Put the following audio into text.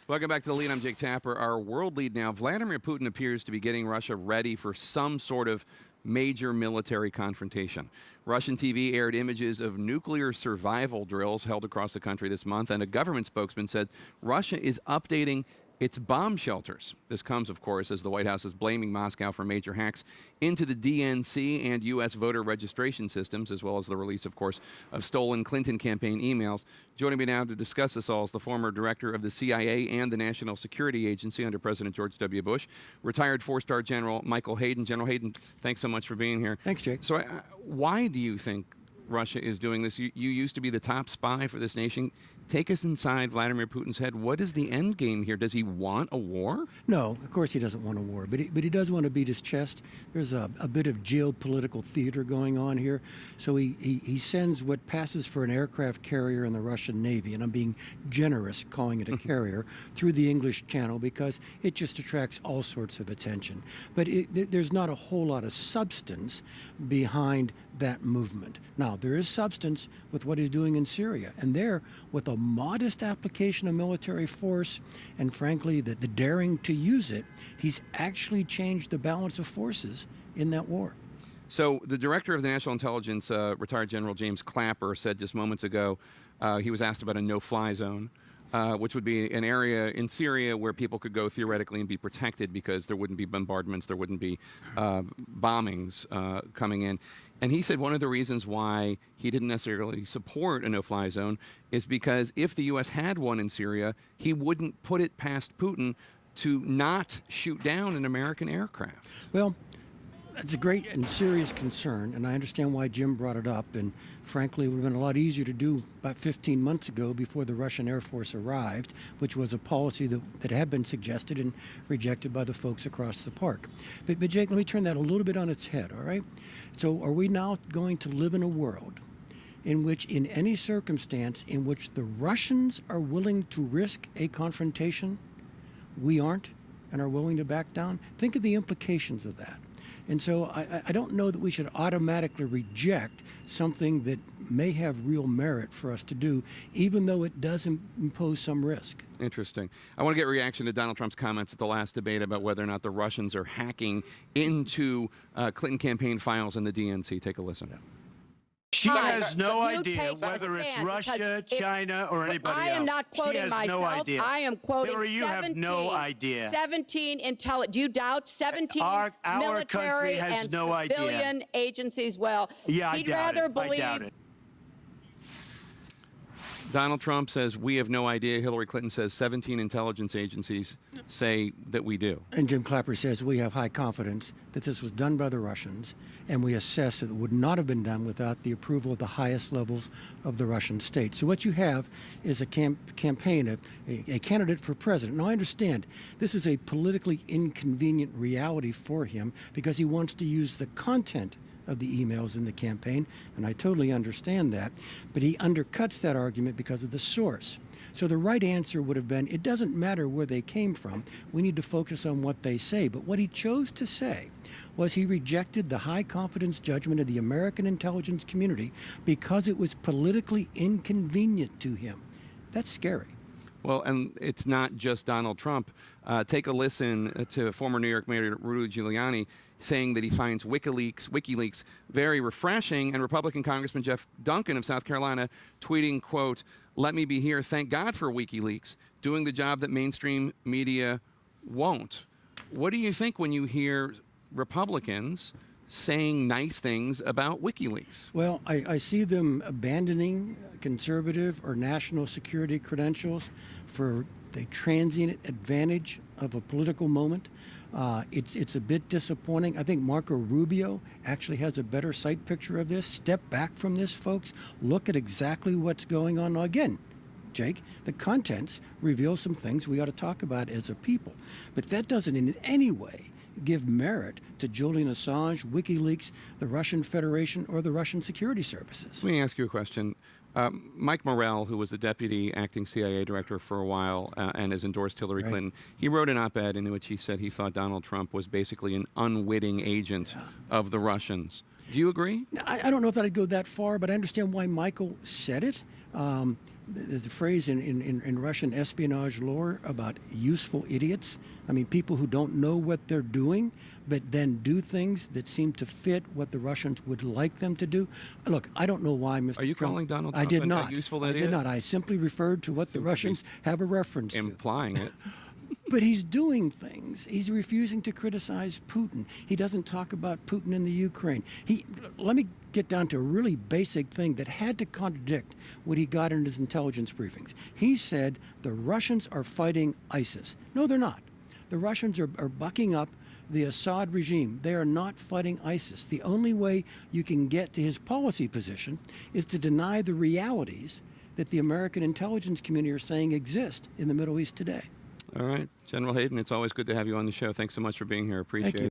Welcome back to The Lead. I'm Jake Tapper. Our world lead now. Vladimir Putin appears to be getting Russia ready for some sort of major military confrontation. Russian TV aired images of nuclear survival drills held across the country this month, and a government spokesman said Russia is updating its bomb shelters. This comes, of course, as the White House is blaming Moscow for major hacks into the DNC and U.S. voter registration systems, as well as the release, of course, of stolen Clinton campaign emails. Joining me now to discuss this all is the former director of the CIA and the National Security Agency under President George W. Bush, retired four-star General Michael Hayden. General Hayden, thanks so much for being here. Thanks, Jake. So why do you think Russia is doing this? You used to be the top spy for this nation. Take us inside Vladimir Putin's head. What is the end game here? Does he want a war? No, of course he doesn't want a war, but he does want to beat his chest. There's a bit of geopolitical theater going on here. So he sends what passes for an aircraft carrier in the Russian Navy, and I'm being generous calling it a carrier, through the English Channel because it just attracts all sorts of attention. But there's not a whole lot of substance behind that movement. Now, there is substance with what he's doing in Syria, and there, with a modest application of military force and, frankly, the daring to use it, he's actually changed the balance of forces in that war. So the director of the National Intelligence, retired General James Clapper, said just moments ago, he was asked about a no-fly zone, which would be an area in Syria where people could go theoretically and be protected because there wouldn't be bombardments, there wouldn't be bombings coming in. And he said one of the reasons why he didn't necessarily support a no-fly zone is because if the U.S. had one in Syria, he wouldn't put it past Putin to not shoot down an American aircraft. Well, that's a great and serious concern, and I understand why Jim brought it up, and frankly, it would have been a lot easier to do about 15 months ago before the Russian Air Force arrived, which was a policy that had been suggested and rejected by the folks across the park. But Jake, let me turn that a little bit on its head, all right? So are we now going to live in a world in which, in any circumstance in which the Russians are willing to risk a confrontation, we aren't and are willing to back down? Think of the implications of that. And so I don't know that we should automatically reject something that may have real merit for us to do, even though it does impose some risk. Interesting. I want to get a reaction to Donald Trump's comments at the last debate about whether or not the Russians are hacking into Clinton campaign files in the DNC. Take a listen. She has no idea whether it's Russia, China, or anybody else. I am not quoting myself. No idea. I am quoting Hillary, you 17, have no idea. 17 do you doubt 17 our military country has and no civilian idea. Agencies? Well, yeah, he'd I doubt rather it. believe. I doubt it. Donald Trump says we have no idea. Hillary Clinton says 17 intelligence agencies say that we do. And Jim Clapper says we have high confidence that this was done by the Russians, and we assess that it would not have been done without the approval of the highest levels of the Russian state. So what you have is a campaign, a candidate for president. Now, I understand this is a politically inconvenient reality for him because he wants to use the content of the emails in the campaign, and I totally understand that, but he undercuts that argument because of the source. So the right answer would have been, it doesn't matter where they came from, we need to focus on what they say. But what he chose to say was he rejected the high confidence judgment of the American intelligence community because it was politically inconvenient to him. That's scary. Well, and it's not just Donald Trump. Take a listen to former New York Mayor Rudy Giuliani saying that he finds WikiLeaks very refreshing, and Republican Congressman Jeff Duncan of South Carolina tweeting, quote, "Let me be here. Thank God for WikiLeaks, doing the job that mainstream media won't." What do you think when you hear Republicans saying nice things about WikiLeaks? Well, I see them abandoning conservative or national security credentials for the transient advantage of a political moment. It's a bit disappointing. I think Marco Rubio actually has a better sight picture of this. Step back from this, folks. Look at exactly what's going on. Now, again, Jake, the contents reveal some things we ought to talk about as a people. But that doesn't in any way give merit to Julian Assange, WikiLeaks, the Russian Federation, or the Russian security services. Let me ask you a question. Mike Morrell, who was the deputy acting CIA director for a while and has endorsed Hillary Clinton, he wrote an op-ed in which he said he thought Donald Trump was basically an unwitting agent of the Russians. Do you agree? I don't know if I'd go that far, but I understand why Michael said it. The phrase in Russian espionage lore about useful idiots. I mean, people who don't know what they're doing, but then do things that seem to fit what the Russians would like them to do. Look, I don't know why Mr. Are you Trump, calling Donald I Trump did a not. useful I idiot? did not. I simply referred to what the Russians have a reference to. Implying it. But he's doing things. He's refusing to criticize Putin. He doesn't talk about Putin in the Ukraine. Let me get down to a really basic thing that had to contradict what he got in his intelligence briefings. He said the Russians are fighting ISIS. No, they're not. The Russians are bucking up the Assad regime. They are not fighting ISIS. The only way you can get to his policy position is to deny the realities that the American intelligence community are saying exist in the Middle East today. All right. General Hayden, it's always good to have you on the show. Thanks so much for being here. Appreciate it.